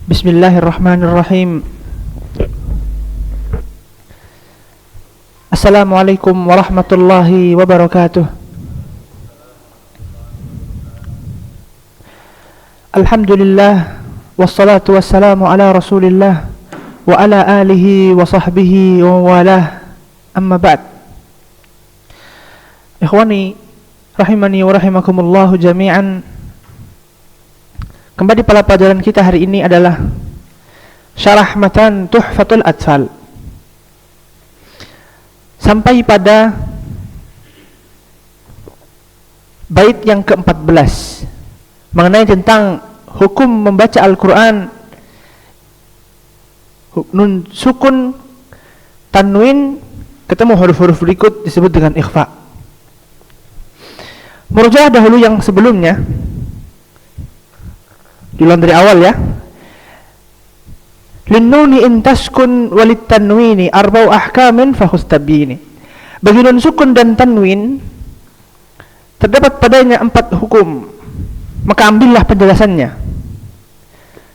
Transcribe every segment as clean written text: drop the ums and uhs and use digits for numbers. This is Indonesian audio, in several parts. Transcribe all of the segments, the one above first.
Bismillahirrahmanirrahim. Assalamualaikum warahmatullahi wabarakatuh. Alhamdulillah, wassalatu wassalamu ala rasulillah wa ala alihi wa sahbihi wa walah, amma ba'd. Ikhwani rahimani wa rahimakumullahu jami'an. Kembali pada pelajaran kita hari ini adalah Syarah Matan Tuhfatul Atfal. Sampai pada bait yang ke-14 mengenai tentang hukum membaca Al-Quran nun sukun tanwin ketemu huruf-huruf berikut disebut dengan ikhfa. Murojaah dahulu yang sebelumnya, diulang dari awal ya. Linnuni in taskun walid tanwini arba'u ahkamin fahustabini. Bagi nun sukun dan tanwin terdapat padanya 4 hukum, maka ambillah penjelasannya.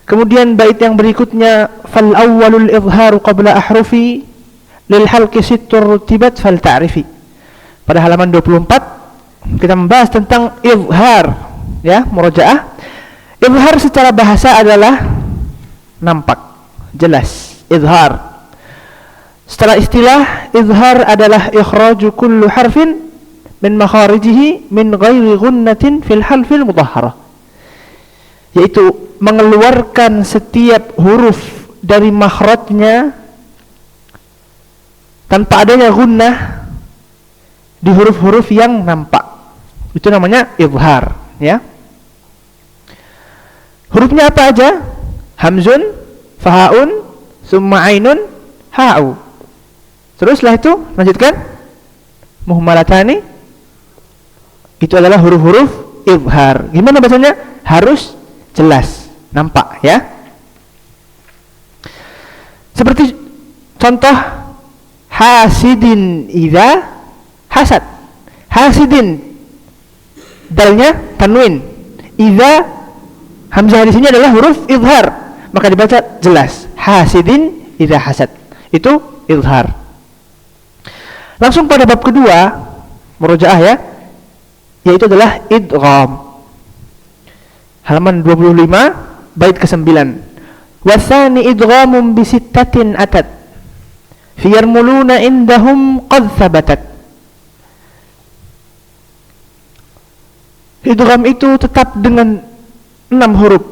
Kemudian bait yang berikutnya, fal awwalul izharu qabla ahrufi lil halqi sittur rutibat fal ta'rifi. Pada halaman 24 kita membahas tentang izhar ya, murojaah. Izhar secara bahasa adalah nampak, jelas, izhar. Secara istilah, izhar adalah ikhraju kullu harfin min makharijihi min ghairi gunnatin fil halfil mudahharah, yaitu mengeluarkan setiap huruf dari makhrajnya tanpa adanya gunnah di huruf-huruf yang nampak. Itu namanya izhar ya. Hurufnya apa aja? Hamzun, fahaun, summa ainun, ha'u. Terus setelah itu lanjutkan muhmalatani. Itu adalah huruf-huruf izhar. Gimana bacanya? Harus jelas, nampak ya. Seperti contoh hasidin idza hasad. Hasidin dalnya tanwin. Idza hamzah di sini adalah huruf izhar, maka dibaca jelas. Hasidin idza hasad. Itu izhar. Langsung pada bab kedua murojaah ya, yaitu adalah idgham. Halaman 25 bait ke-9. Wasani idghamun bi sittatin atat fi yarmuluna indahum qad thabatat. Idgham itu tetap dengan 6 huruf,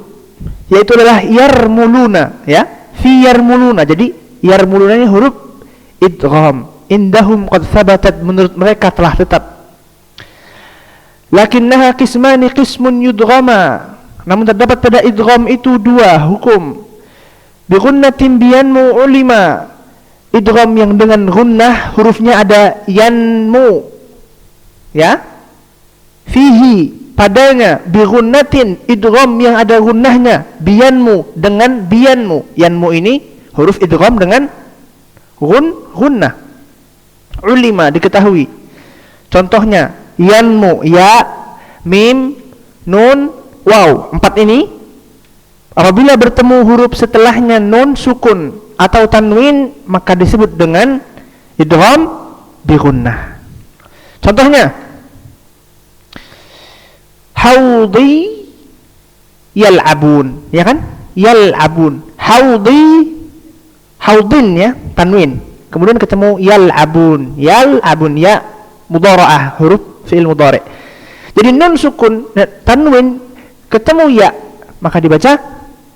yaitu adalah yarmuluna ya, fi yarmuluna. Jadi yarmuluna ini huruf idgham. Indahum qad thabatat, menurut mereka telah tetap. Lakinnaha qismani qismun yudghama, namun terdapat pada idgham itu 2 hukum. Bi gunnatin biyanmu ulima, idgham yang dengan gunnah hurufnya ada yanmu ya. Fihi, padanya, bi gunnatin, idgham yang ada gunnahnya, biyanmu, dengan biyanmu. Yanmu ini huruf idgham dengan gunnah. Ulima, diketahui. Contohnya yanmu, ya, mim, nun, waw. 4 ini apabila bertemu huruf setelahnya nun sukun atau tanwin, maka disebut dengan idgham bi gunnah. Contohnya haudi yal'abun, ya kan? Yal'abun. Haudi, haudin ya, tanwin. Kemudian ketemu yal'abun. Yal'abun ya mudhara'ah, huruf fi'il mudhari'. Jadi nun sukun tanwin ketemu ya, maka dibaca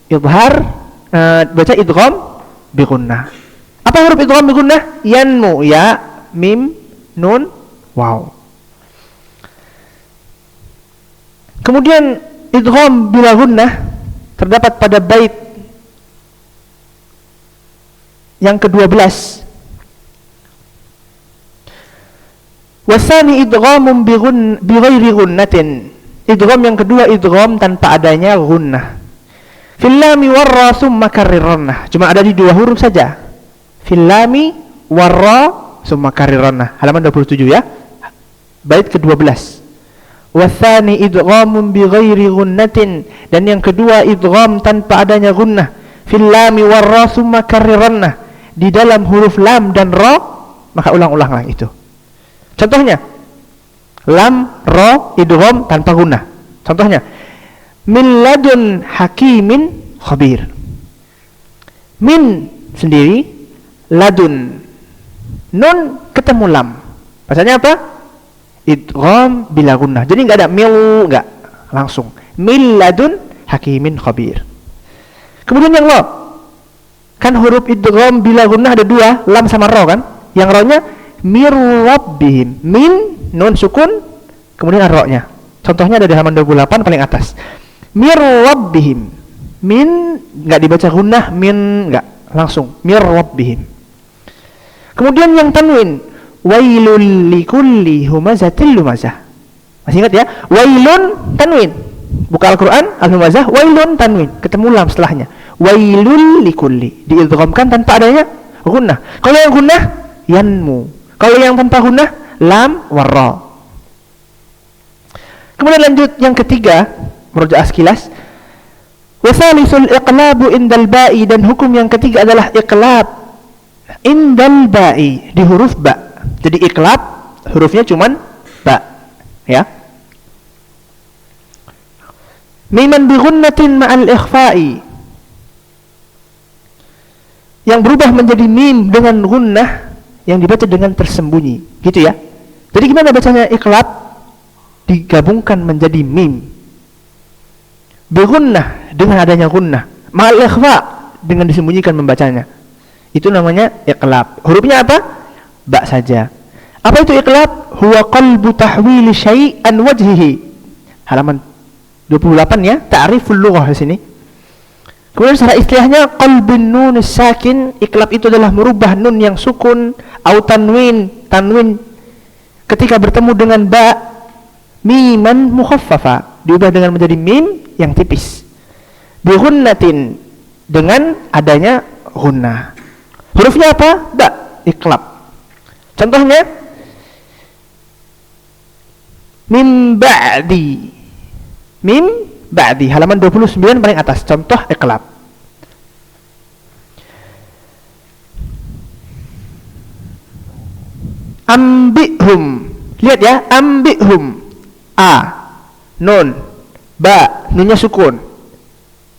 izhar, baca idgham bi gunnah. Apa huruf idgham bi gunnah? Yanmu, ya, mim, nun, waw. Kemudian idgham bila gunnah terdapat pada bait yang ke-12. Wasani idghamun bi ghairi gunnatin. Idgham yang kedua idgham tanpa adanya gunnah. Fil lami warra summa karrirannah. Cuma ada di 2 huruf saja. Fil lami warra summa karrirannah. Halaman 27 ya. Bait ke-12. Wathani idghamun bi ghairi gunnatin, dan yang kedua idgham tanpa adanya gunnah. fil lami war ra tsumma karriranna, di dalam huruf lam dan ra maka ulang-ulanglah itu. Contohnya lam ra idgham tanpa gunnah. Contohnya min ladun hakimin khabir. Min sendiri, ladun nun ketemu lam. Bacanya apa? Idgham bila gunnah. Jadi enggak ada mil, enggak, langsung min ladun hakimin khabir. Kemudian yang ra, kan huruf idgham bila gunnah ada dua, lam sama ra kan? Yang ra-nya mir rabbihim, min nun sukun kemudian ra-nya. Contohnya ada di halaman 28 paling atas. Mir rabbihim, min enggak dibaca gunnah, min enggak, langsung mir rabbihim. Kemudian yang tanwin, wailul likulli humazatil lumazah. Masih ingat ya? Wailun tanwin. Buka Al-Qur'an, al-humazah, wailun tanwin, ketemu lam setelahnya. Wailul likulli, diidghamkan tanpa adanya gunnah. Kalau yang gunnah yanmu. Kalau yang tanpa gunnah lam warra. Kemudian lanjut yang ketiga, murojaah sekilas. Wasalisul iqlabu indal ba'i, dan hukum yang ketiga adalah iqlab indal ba'i, di huruf ba. Jadi iqlab hurufnya cuman ba, ya. Miman bi gunnatin ma'al ikhfa'i, yang berubah menjadi mim dengan gunnah yang dibaca dengan tersembunyi, gitu ya. Jadi gimana bacanya iqlab? Digabungkan menjadi mim bi gunnah dengan adanya gunnah, ma'al ikhfa dengan disembunyikan membacanya. Itu namanya iqlab. Hurufnya apa? Ba saja. Apa itu iqlab? Huwa qalbu tahwili syai'an wajhihi. Halaman 28 ya, ta'riful lughah di sini. Kemudian secara istilahnya qalbun nun sakin, iqlab itu adalah merubah nun yang sukun atau tanwin ketika bertemu dengan ba, miman mukhaffafa, diubah dengan menjadi mim yang tipis. Bi gunnatin, dengan adanya gunnah. Hurufnya apa? Ba, iqlab. Contohnya mim ba'di, mim ba'di, halaman 29 paling atas, contoh iqlab. Ambihum, lihat ya, ambihum, a, nun, ba, nunnya sukun,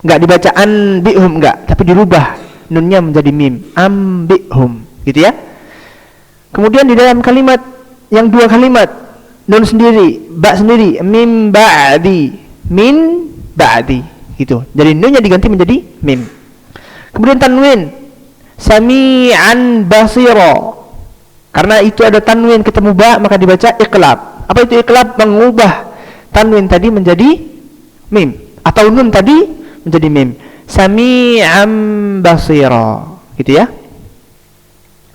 enggak dibaca anbihum, enggak, tapi dirubah nunnya menjadi mim, ambihum, gitu ya. Kemudian di dalam kalimat yang dua kalimat, nun sendiri, ba sendiri, mim ba'di, min ba'di, gitu. Jadi nunnya diganti menjadi mim. Kemudian tanwin, sami'an basira, karena itu ada tanwin ketemu ba maka dibaca iqlab. Apa itu iqlab? Mengubah tanwin tadi menjadi mim, atau nun tadi menjadi mim. Sami'an basira, gitu ya.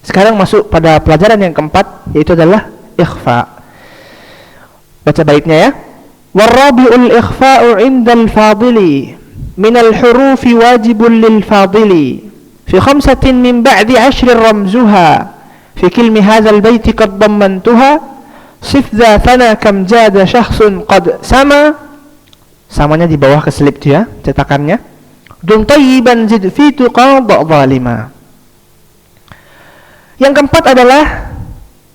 Sekarang masuk pada pelajaran yang keempat, yaitu adalah ikhfa. Baca baitnya ya. Warabi'ul ikhfa'u 'indal fadili minal hurufi wajibun lil fadili fi khamsatin min ba'di 'ashrin ramzuha fi kilmi hadzal baiti qad dammantuha sif dza thana kam jada syakhsun qad sama. Samanya di bawah keselip itu ya cetakannya. Dun tayyiban zid fi tuqadha zalima. Yang keempat adalah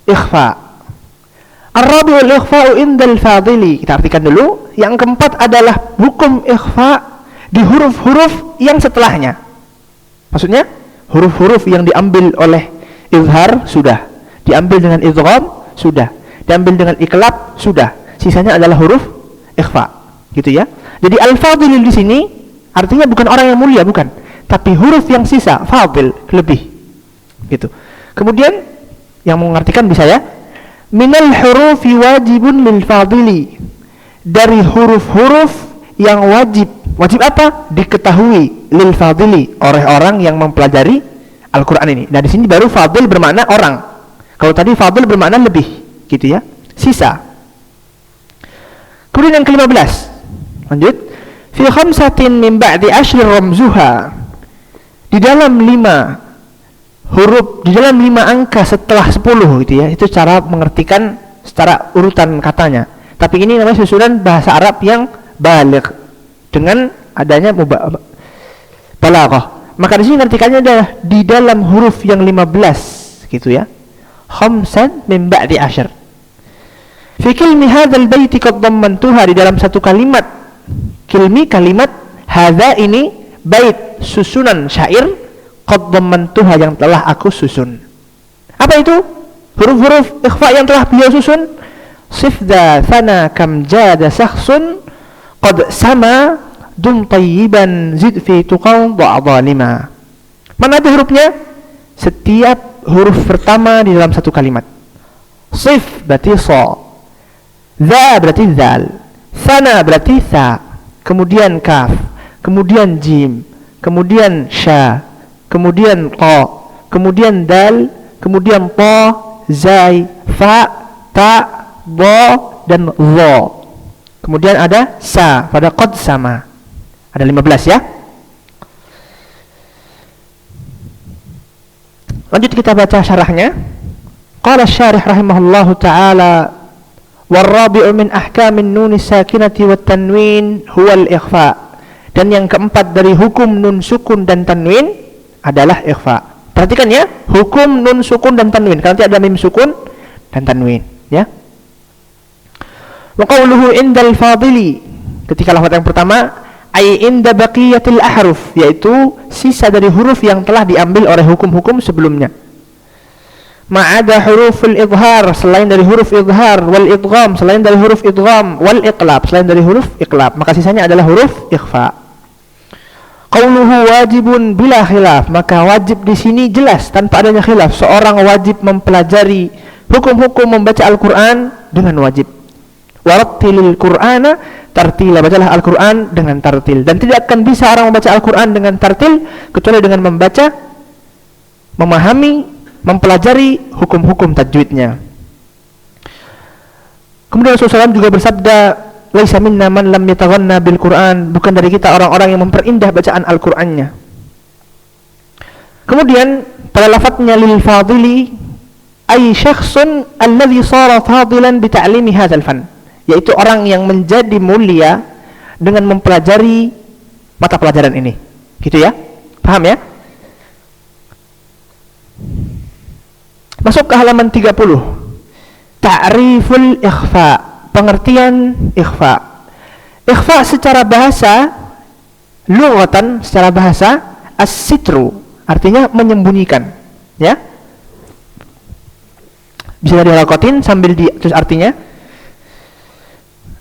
ikhfa. Ar-rabi'ul ikhfa'u indal fadili. Kita artikan dulu. Yang keempat adalah hukum ikhfa di huruf-huruf yang setelahnya. Maksudnya huruf-huruf yang diambil oleh izhar sudah, diambil dengan idgham sudah, diambil dengan iqlab sudah. Sisanya adalah huruf ikhfa, gitu ya. Jadi al-fadil di sini artinya bukan orang yang mulia, bukan, tapi huruf yang sisa, fadil, lebih, gitu. Kemudian yang mengartikan bisa ya, minal hurufi wajibun lil fadili, dari huruf-huruf yang wajib. Wajib apa? Diketahui lil fadili, oleh orang yang mempelajari Al-Quran ini. Nah di sini baru fadil bermakna orang. Kalau tadi fadil bermakna lebih, gitu ya, sisa. Kemudian yang ke-15, lanjut. Fi khamsatin min ba'di 'ashrin ramzuha, di dalam 5 huruf, di dalam 5 angka setelah 10, gitu ya. Itu cara mengertikan secara urutan katanya. Tapi ini namanya susunan bahasa Arab yang baligh dengan adanya balaghah. Maka di sini artikannya adalah di dalam huruf yang 15 gitu ya. Khamsan min ba'di asyr. Fi kilmi hadzal baiti qad dhammantuha, di dalam satu kalimat kalimat hadza ini bait susunan syair qad dhammantuha yang telah aku susun. Apa itu? Huruf-huruf ikhfa yang telah beliau susun. Sifda thana kam jada sakhsun qad sama dum tayyiban zid fi tuqaw dha'dhalima. Mana itu hurufnya? Setiap huruf pertama di dalam satu kalimat. Sif berarti so, za berarti zal, sana berarti sa, kemudian kaf, kemudian jim, kemudian sya, kemudian qa, kemudian dal, kemudian ta, zai, fa, ta, dha dan dha. Kemudian ada sa pada qad sama. Ada 15 ya. Lanjut kita baca syarahnya. Qala asy-syarih rahimahullahu taala, "War-rabi'u min ahkamin nun sakinati wat tanwin huwa al-ikhfa." Dan yang keempat dari hukum nun sukun dan tanwin adalah ikhfa. Perhatikan ya, hukum nun sukun dan tanwin. Karena nanti ada mim sukun dan tanwin, ya. Wa qawluhu indal fadili, ketika lafaz yang pertama, ay inda baqiyatil ahruf, yaitu sisa dari huruf yang telah diambil oleh hukum-hukum sebelumnya. Ma'ada huruful idhar, selain dari huruf idhar, wal idgham, selain dari huruf idgham, wal iqlab, selain dari huruf iqlab, maka sisanya adalah huruf ikhfa. Qauluhu wajibun bila khilaf, maka wajib di sini jelas tanpa adanya khilaf. Seorang wajib mempelajari hukum-hukum membaca Al-Qur'an dengan wajib. Warattilil Qur'ana tartila, bacalah Al-Qur'an dengan tartil. Dan tidak akan bisa orang membaca Al-Qur'an dengan tartil kecuali dengan membaca, memahami, mempelajari hukum-hukum tajwidnya. Kemudian Rasulullah SAW juga bersabda, laisa minna man lam yataghanna bil Qur'an, bukan dari kita orang-orang yang memperindah bacaan Al-Qur'annya. Kemudian pada lafadznya lil fadili ay syakhsun alladhi sara fadilan bi ta'limi hadzal fan, yaitu orang yang menjadi mulia dengan mempelajari mata pelajaran ini. Gitu ya? Paham ya? Masuk ke halaman 30. Ta'riful ikhfa, pengertian ikhfa. Ikhfa secara bahasa, lughatan secara bahasa, as-sitru, artinya menyembunyikan, ya. Bisa dilakotin sambil terus artinya.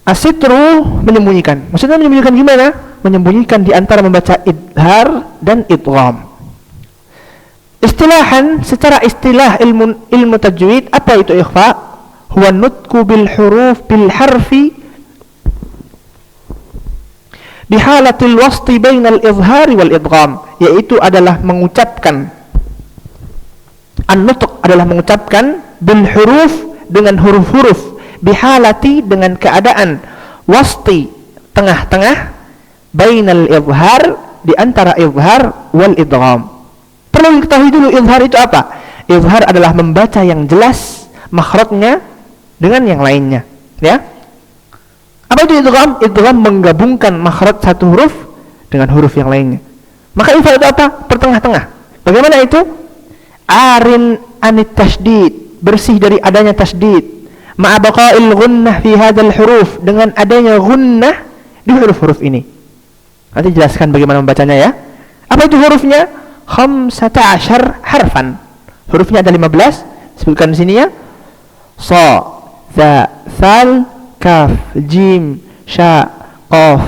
As-sitru menyembunyikan. Maksudnya menyembunyikan gimana? Menyembunyikan di antara membaca idhar dan idgham. Istilahan, secara istilah ilmu tajwid, apa itu ikhfa? Huwa nutku bil huruf bil harfi bihalatil wasti bainal izhari wal idgham, yaitu adalah mengucapkan, an-nutq adalah mengucapkan bil huruf dengan huruf-huruf, bihalati dengan keadaan, wasti tengah-tengah, bainal izhar di antara izhar wal idgham. Perlu diketahui dulu izhar itu apa? Izhar adalah membaca yang jelas makhrajnya dengan yang lainnya, ya. Apa itu idgham? Idgham menggabungkan makhraj satu huruf dengan huruf yang lainnya. Maka izhar itu apa? Pertengah-tengah. Bagaimana itu? Arin anit tasydid, bersih dari adanya tasydid. Ma'a baqa'il gunnah fi hadzal huruf, dengan adanya gunnah di huruf-huruf ini. Nanti jelaskan bagaimana membacanya ya. Apa itu hurufnya? 15 harfan. Hurufnya ada 15. Sebutkan di sini ya. Sa, za, thal, kaf, jim, sha, qaf,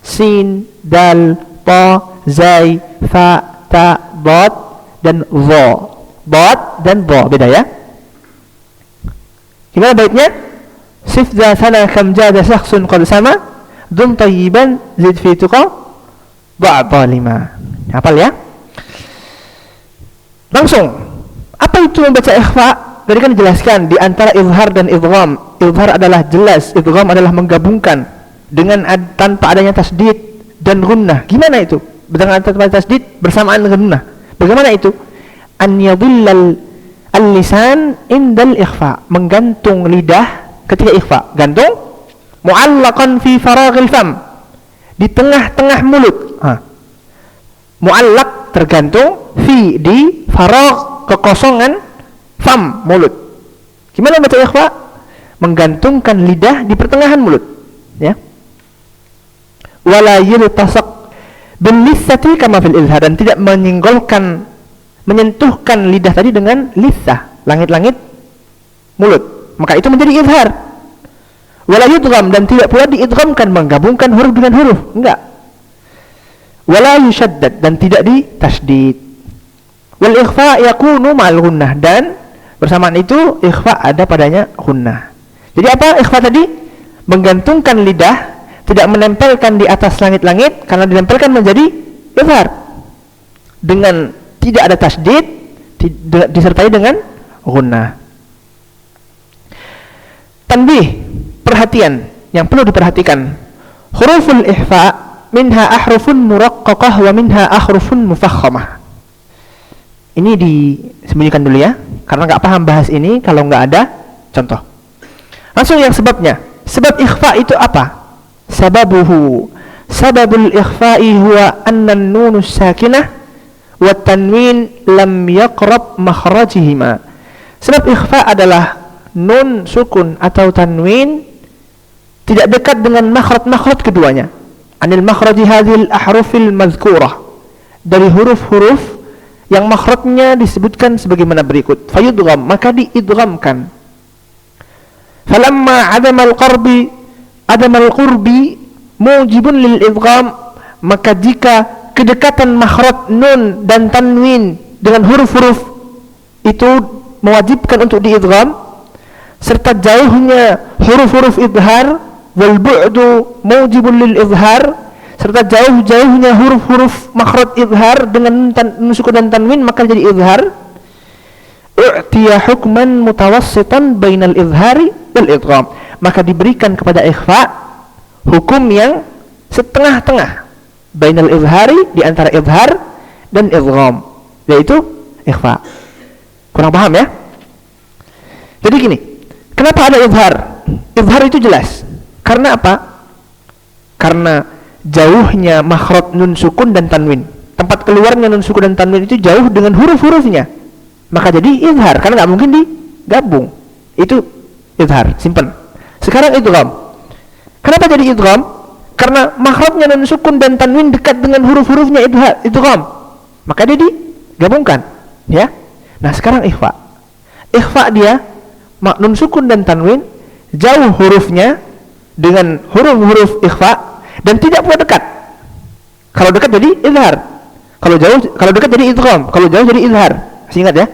sin, dal, ta, zai, fa, ta, dad dan dha. Dad dan dha beda ya. Gimana baiknya? Sif za sana kam jada syakhsun qad sama dum tayyiban zid fi tuqa dha'fa lima. Hafal ya? Langsung, apa itu membaca ikhfa? Tadi kan dijelaskan di antara izhar dan idgham. Izhar adalah jelas, idgham adalah menggabungkan dengan tanpa adanya tasdid dan gunnah. Gimana itu? Dengan tanpa tasdid bersamaan dengan gunnah. Bagaimana itu? An yadhillal al-lisan indal ikhfa, menggantung lidah ketika ikhfa. Gantung mu'allaqan fi faraghil fam, di tengah-tengah mulut. Mu'allaq tergantung, fi di, faragh kekosongan, fam mulut. Gimana baca ikhfa? Menggantungkan lidah di pertengahan mulut, ya. Wala yultasaq bil lissati kama fil izhar, dan tidak menyentuhkan lidah tadi dengan lissah, langit-langit mulut, maka itu menjadi izhar. Wala yudgham, dan tidak pula diidghamkan, menggabungkan huruf dengan huruf, enggak. Wala yushaddad, dan tidak ditasydid. Wal ikhfa yakunu ma'al gunnah, dan bersamaan itu ikhfa ada padanya gunnah. Jadi apa ikhfa tadi? Menggantungkan lidah, tidak menempelkan di atas langit-langit, karena ditempelkan menjadi izhar. Dengan tidak ada tasydid, disertai dengan gunnah. Tanbih, perhatian yang perlu diperhatikan. Huruful ikhfa minha ahrufun muraqqaqah wa minha ahrufun mufakhamah. Ini disembunyikan dulu ya, karena nggak paham bahas ini kalau nggak ada contoh. Langsung yang sebabnya. Sebab ikhfa itu apa? Sababuhu, sababul ikhfa'i huwa anna an-nun sakinah wa tanwin lam yaqrab makhrajihima. Sebab ikhfa adalah nun sukun atau tanwin tidak dekat dengan makhraj keduanya. Anil makhraji hadhil ahrufil madhkurah, dari huruf-huruf yang makhrajnya disebutkan sebagaimana berikut. Fayudgham, maka diidghamkan. Falamma adamal qurbi mujibun lil idgham, maka jika kedekatan makhraj nun dan tanwin dengan huruf-huruf itu mewajibkan untuk diidgham, serta jauhnya huruf-huruf idhar, wal bu'du mujibun lil idhar, serta jauhnya huruf-huruf makhraj idhar dengan nun sukun dan tanwin, maka jadi idhar. U'tiya hukman mutawassitan bainal idhari wal idgham, maka diberikan kepada ikhfa hukum yang setengah-tengah, bainal idhari, di antara idhar dan idgham, yaitu ikhfa. Kurang paham ya? Jadi gini, kenapa ada izhar? Izhar itu jelas. Karena apa? Karena jauhnya makhraj nun sukun dan tanwin. Tempat keluarnya nun sukun dan tanwin itu jauh dengan huruf-hurufnya. Maka jadi izhar, karena nggak mungkin digabung. Itu izhar, simpen. Sekarang idgham. Kenapa jadi idgham? Karena makhrajnya nun sukun dan tanwin dekat dengan huruf-hurufnya idgham. Maka dia digabungkan, ya. Nah, sekarang ikhfa. Ikhfa dia nun sukun dan tanwin jauh hurufnya dengan huruf-huruf ikhfa dan tidak pula dekat. Kalau dekat jadi izhar, kalau dekat jadi idgham, kalau jauh jadi izhar. Masih ingat ya?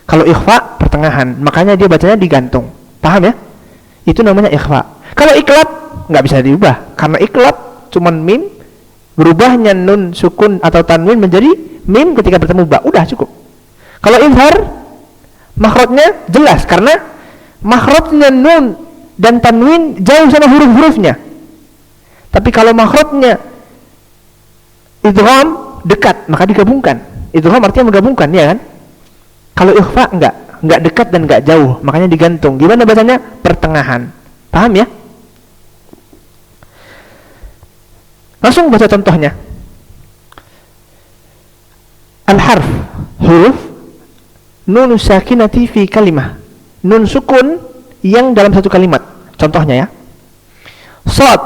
Kalau ikhfa pertengahan, makanya dia bacanya digantung. Paham ya? Itu namanya ikhfa. Kalau iklab nggak bisa diubah, karena iklab cuman mim, berubahnya nun sukun atau tanwin menjadi mim ketika bertemu ba, udah cukup. Kalau izhar makhrajnya jelas, karena makhrajnya nun dan tanwin jauh sama huruf-hurufnya. Tapi kalau makhrajnya idgham dekat, maka digabungkan. Idgham artinya menggabungkan, ya kan? Kalau ikhfa enggak dekat dan enggak jauh, makanya digantung. Gimana bacanya? Pertengahan. Paham ya? Langsung baca contohnya. Al-harf, huruf nun sakinati fi kalimah, nun sukun yang dalam satu kalimat. Contohnya ya, sad,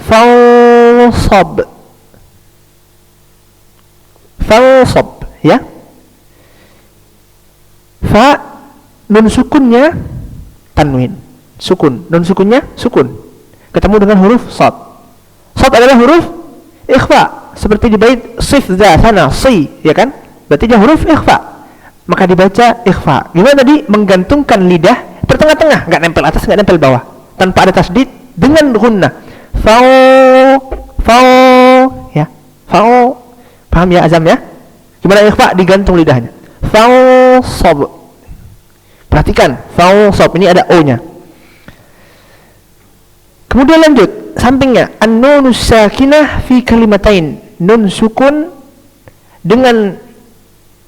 falsab, ya. Fa, nun sukunnya tanwin, sukun, nun sukunnya sukun, ketemu dengan huruf sad. Sad adalah huruf ikhfa, seperti di bait sif za sana si, ya kan? Berarti dia huruf ikhfa, maka dibaca ikhfa. Gimana tadi? Menggantungkan lidah tengah-tengah, nggak nempel atas, nggak nempel bawah, tanpa ada tasdid, dengan gunnah. Fau, ya, fau. Paham ya azam ya? Gimana ikhfa? Digantung lidahnya. Falsab. Perhatikan, falsab ini ada o-nya. Kemudian lanjut, sampingnya an-nunus sakinah fi kalimatain, nun sukun dengan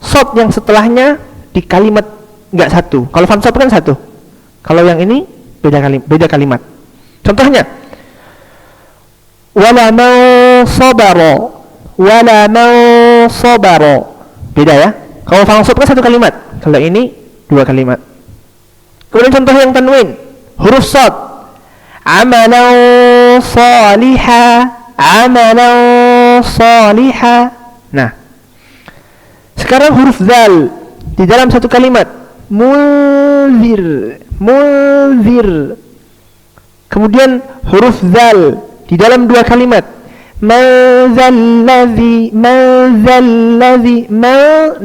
sod yang setelahnya di kalimat enggak satu. Kalau fansab kan satu. Kalau yang ini beda kalimat. Contohnya, wala man sabara, wala man sabara. Beda ya. Kalau fansub kan satu kalimat, kalau ini dua kalimat. Kemudian contoh yang tanwin, huruf shad. Amalan salihah, amalan salihah. Nah, sekarang huruf zal di dalam satu kalimat, munzir, munzir. Kemudian huruf zal di dalam dua kalimat, manzallazi, manzallazi,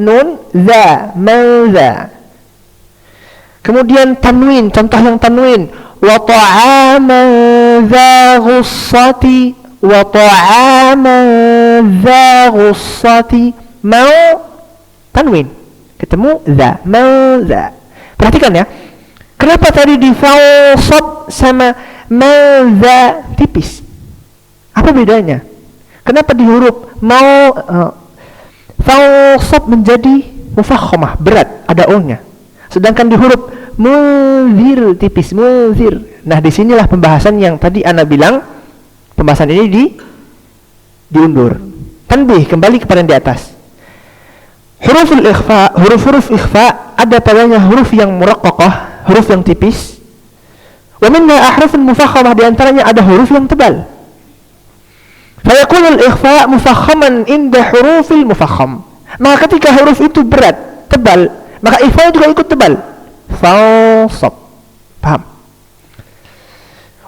nun za, manza. Kemudian tanwin, contoh yang tanwin, wa ta'aman dza ghussati, wa ta'aman dza ghussati, mau tanwin ketemu za, mau za. Perhatikan ya, kenapa tadi di fansab sama maza tipis? Apa bedanya? Kenapa di huruf mau fansab menjadi mufakhamah, berat, ada o-nya, sedangkan di huruf munzir tipis, munzir. Nah, disinilah pembahasan yang tadi ana bilang, pembahasan ini diundur. Tanbih, kembali kepada yang di atas. Huruful ikhfa, huruf-huruf ikhfa ada padanya huruf yang muraqqaqah, huruf yang tipis. Wa minna ahrufun mufakhamah, di antaranya ada huruf yang tebal. Fa yakunu al-ikhfa mufakhaman inda hurufil mufakham. Maka ketika huruf itu berat, tebal, maka ikhfa juga ikut tebal. Fansab. Paham?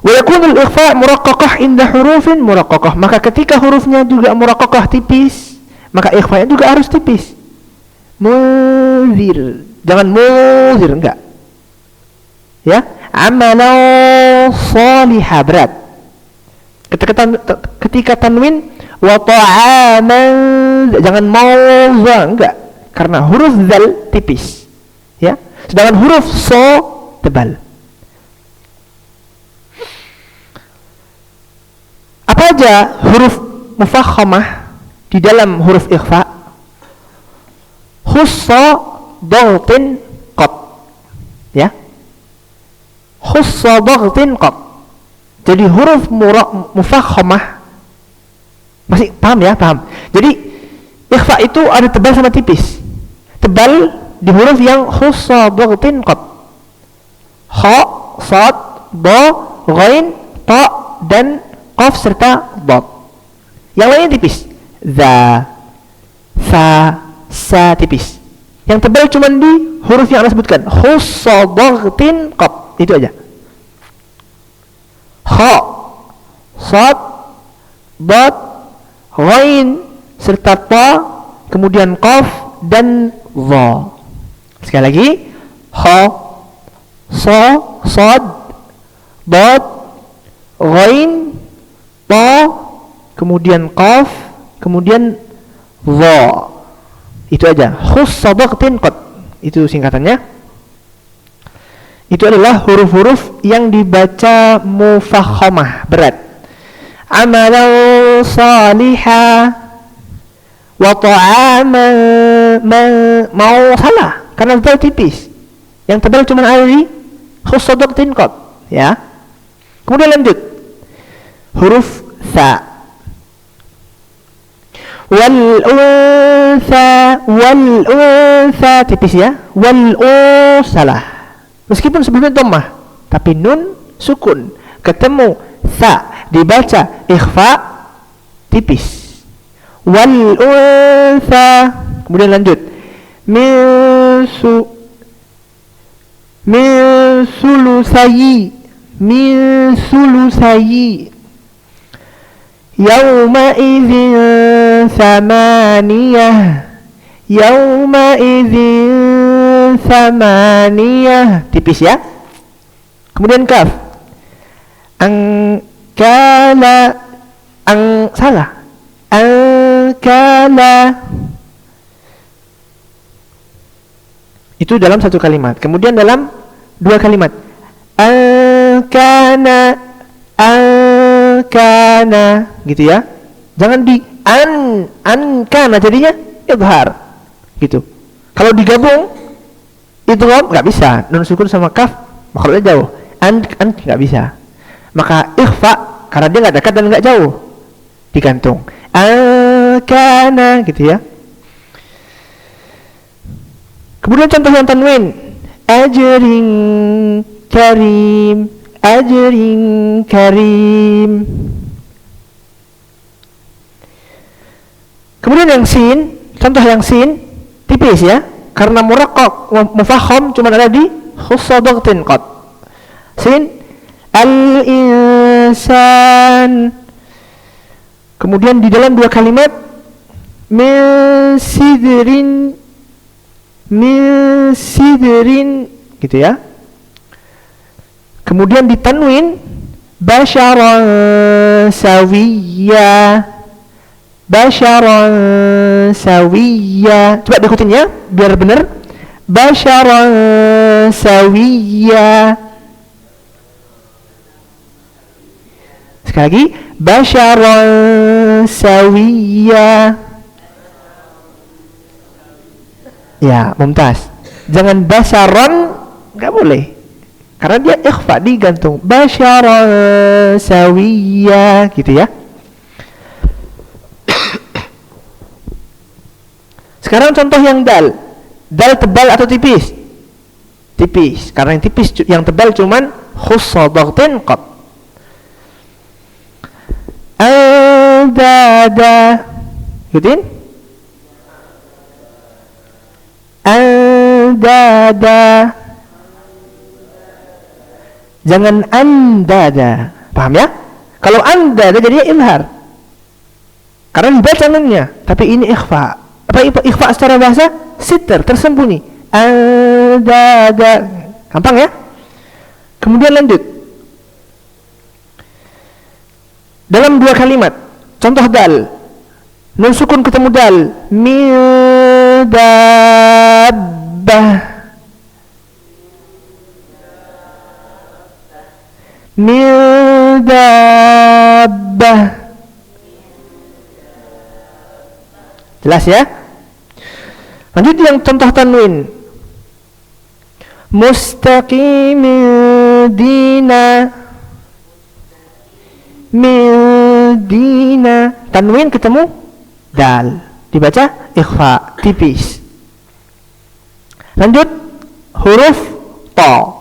Wa yakunu al-ikhfa muraqqaqah inda hurufin muraqqaqah. Maka ketika hurufnya juga muraqqaqah, tipis, maka ikhfa-nya juga harus tipis. Munzir, jangan munzir, enggak. Ya, amalan salihah, berat. Ketika tanwin, wa ta'aman, jangan mauza, enggak, karena huruf zal tipis, ya. Sedangkan huruf so tebal. Apa aja huruf mufakhamah di dalam huruf ikhfa? Khussa dhaghtin qad, ya. Khussa dhaghtin qad. Jadi huruf mufakhamah, masih paham ya? Paham. Jadi ikhfa itu ada tebal sama tipis. Tebal di huruf yang khussa dhaghtin qad. Kha, sad, dha, ghain, ta dan qaf serta dad. Yang lainnya tipis. Za, fa, sa tipis. Yang tebal cuma di huruf yang Anda sebutkan, khussa dhaghtin qad, itu aja. Kha, sad, dad, ghain serta ta, kemudian qaf dan dha. Sekali lagi, kha, sa, sad, dad, ghain, ta, kemudian qaf, kemudian dha. Itu aja. Khussa dhaghtin qad, itu singkatannya. Itu adalah huruf-huruf yang dibaca mufakhamah, berat. Amalan salihah wa ta'aman, mau salah karena tebal tipis. Yang tebal cuma ada di khussa dhaghtin qad, ya. Kemudian lanjut. Huruf sa. Wal unsa tipis ya. Wal salah. Meskipun sebelumnya dhammah, tapi nun sukun, ketemu sa, dibaca ikhfa tipis. Wal unsa. Kemudian lanjut. Min sulusayi, min sulusayi. Yawma idzin samaniyah, yawma idzin samaniyah, tipis ya. Kemudian kaf. Angkala, salah. Angkala. Itu dalam satu kalimat. Kemudian dalam dua kalimat. Angkana, kana, gitu ya. Jangan di kana, jadinya idhar gitu. Kalau digabung idgham nggak bisa, nun sukun sama kaf makhrajnya jauh. Nggak bisa. Maka ikhfa karena dia nggak dekat dan nggak jauh, digantung kana, gitu ya. Kemudian contoh yang tanwin, ajrin karim, ajrin karim. Kemudian yang sin, contoh yang sin tipis ya, karena muraqqaq mufakham cuma ada di khussa dhaghtin qad. Sin al-insan. Kemudian di dalam dua kalimat min sidrin gitu ya. Kemudian di tanwin basyaran sawiyya, basyaran sawiyya. Coba diikutin ya biar benar. Basyaran sawiyya. Sekali lagi, basyaran sawiyya. Ya, mumtaz. Jangan basyaran, enggak boleh. Karena dia ikhfa, digantung. Basyaran sawiyya gitu ya. Sekarang contoh yang dal. Dal tebal atau tipis? Tipis. Karena yang tipis, yang tebal cuman khussa dhaghtin qad. Andada. Ikutin. Andada. Jangan andada. Paham ya? Kalau andada jadinya izhar. Karena dibaca nunnya, tapi ini ikhfa. Apa ikhfa secara bahasa? Sitter, tersembunyi. Andada. Gampang ya? Kemudian lanjut. Dalam dua kalimat, contoh dal, nun sukun ketemu dal, dabbah, dabbah. Jelas ya? Lanjut yang contoh tanwin, mustaqim dina, Medina. Tanwin ketemu dal, dibaca ikhfa, tipis. Lanjut huruf ta.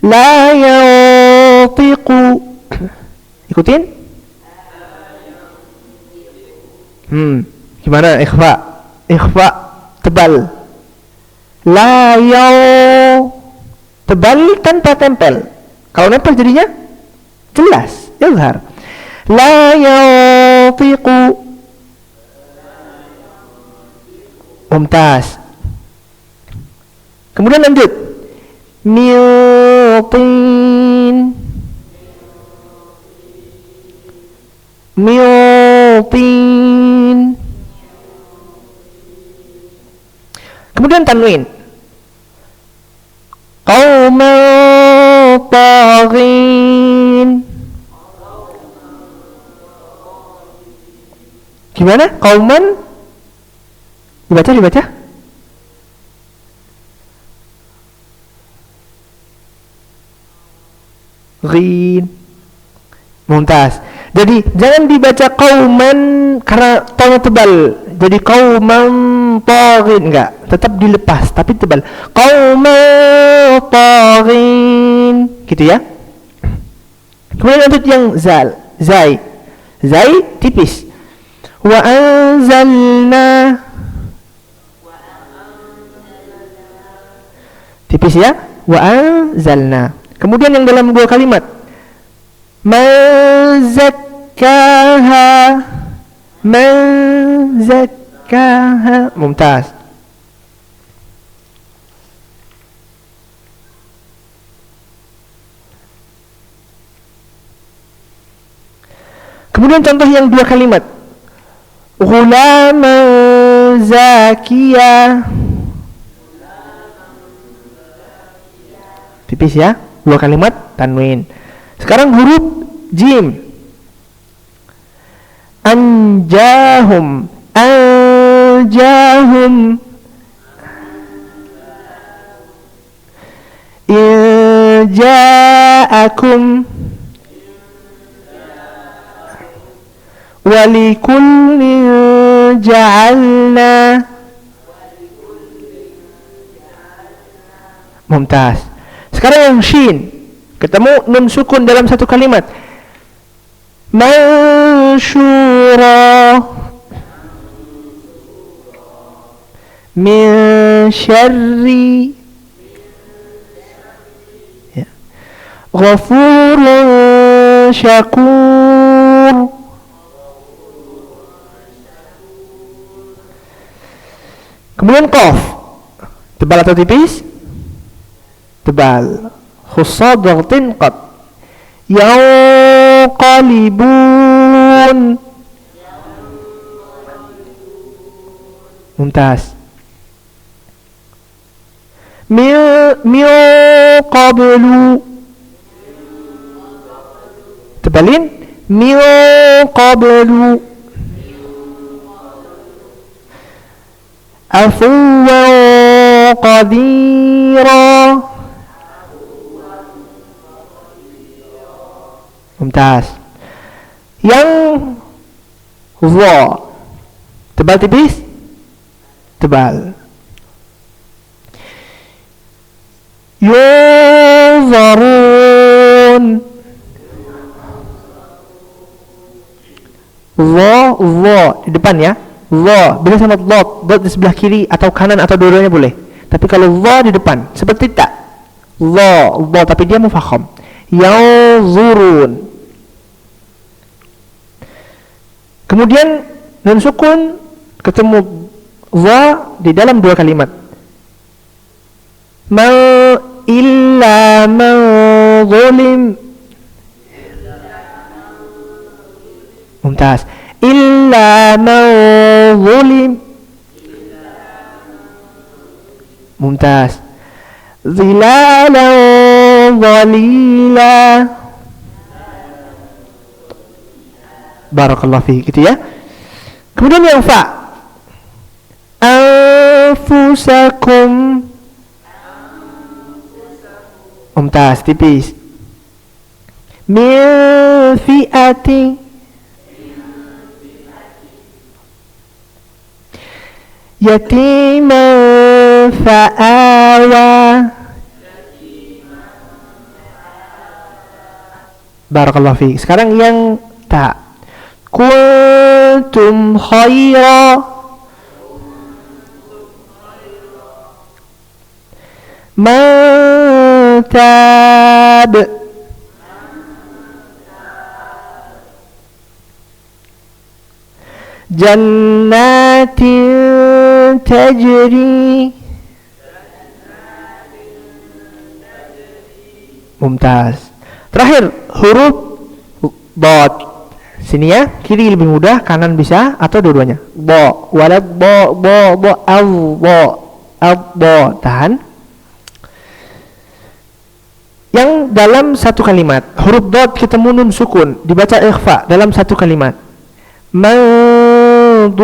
La yantiqu. Ikutin. Gimana ikhfa? Ikhfa tebal. La yaw, tebal tanpa tempel. Kalau nempel jadinya jelas, izhar. La yantiqu. Mumtaz. Kemudian lanjut. Miltin. Miltin. Kemudian tanwin. Qauman taghin. Gimana? Qauman dibaca. Ghin. Mumtaz. Jadi jangan dibaca qauman karena taunya tebal. Jadi qauman taghin, enggak, tetap dilepas tapi tebal. Qauman taghin gitu ya. Kemudian lanjut yang zal, zai. Zai tipis. Wa anzalna. Tipis ya. Wa anzalna. Kemudian yang dalam dua kalimat, man zakkaha, man zakkaha. Mumtaz. Kemudian contoh yang dua kalimat, ghulaman zakiyah. Tipis ya, dua kalimat tanwin. Sekarang huruf jim. Anjahum, anjahum. Ja'akum. Walikullin ja'alna. Mumtaz. Sekarang yang shin, ketemu nun sukun dalam satu kalimat. Mansyura min syarri ya. Ghafurun syakur. Kemudian qaf, tebal atau tipis? Tebal. Khussad dhaghtin qad. Yanqalibun. Mumtaz. Min qablu. Tebalin. Min qablu. Afuwan qadira. Mumtaz. Yang dha, tebal tipis? Tebal. Yunzarun. Dha di depan ya. Dha bila sama dot di sebelah kiri atau kanan atau dua-duanya boleh. Tapi kalau dha di depan seperti tak. Dha tapi dia mufakham. Yanzurun. Kemudian nun sukun ketemu dha di dalam dua kalimat. Ma illa man zulim. Mumtaz. Illa man zulim. Mumtaz. Zilalan dhalila. Barakallahu fiik, gitu ya. Kemudian yang fa. Anfusakum. Mumtaz, tipis. Min fi'ati. Yatiman fa'awa. Barakallahu fiik. Sekarang yang ta. Kuntum khaira. Man tab. Jannatin tajri. Mumtaz. Terakhir huruf dot. Sini ya, kiri lebih mudah, kanan bisa atau dua-duanya. Bo, walad bo, tahan. Yang dalam satu kalimat, huruf dot ketemu nun sukun, dibaca ikhfa dalam satu kalimat. Mandud.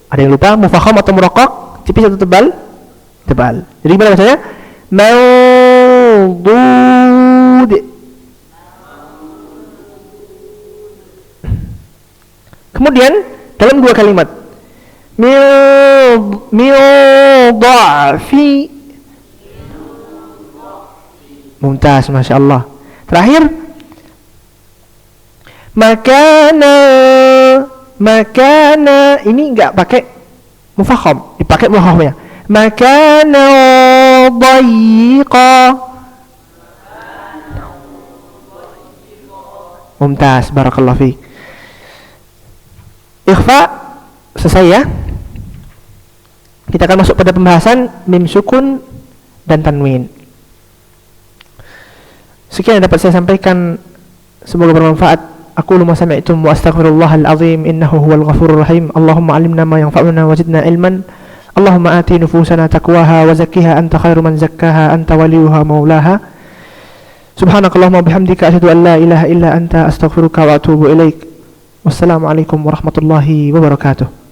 Ada yang lupa, mufakham atau muraqqaq? Tipis atau tebal? Tebal. Jadi gimana bacanya? Mandud. Kemudian dalam dua kalimat, dha'fi. Mumtaz, masya Allah. Terakhir, makana ini enggak pakai mufakham, dipakai mufakhamnya. Makana dhayiqa. Mumtaz, barakallahu fiik. Ikhfa selesai ya. Kita akan masuk pada pembahasan mim sukun dan tanwin. Sekian yang dapat saya sampaikan, semoga bermanfaat. Aku ma sami'tum wa astaghfirullahal azim innahu huwal ghafurur rahim. Allahumma 'allimna ma yanfa'una wa zidna ilman. Allahumma ati nufusana taqwaha wa zakkiha anta khairu man zakkaha anta waliyuha maulaha. Subhanakallahumma bihamdika asyhadu an la ilaha illa anta astaghfiruka wa atubu ilaik. Wassalamualaikum warahmatullahi wabarakatuh.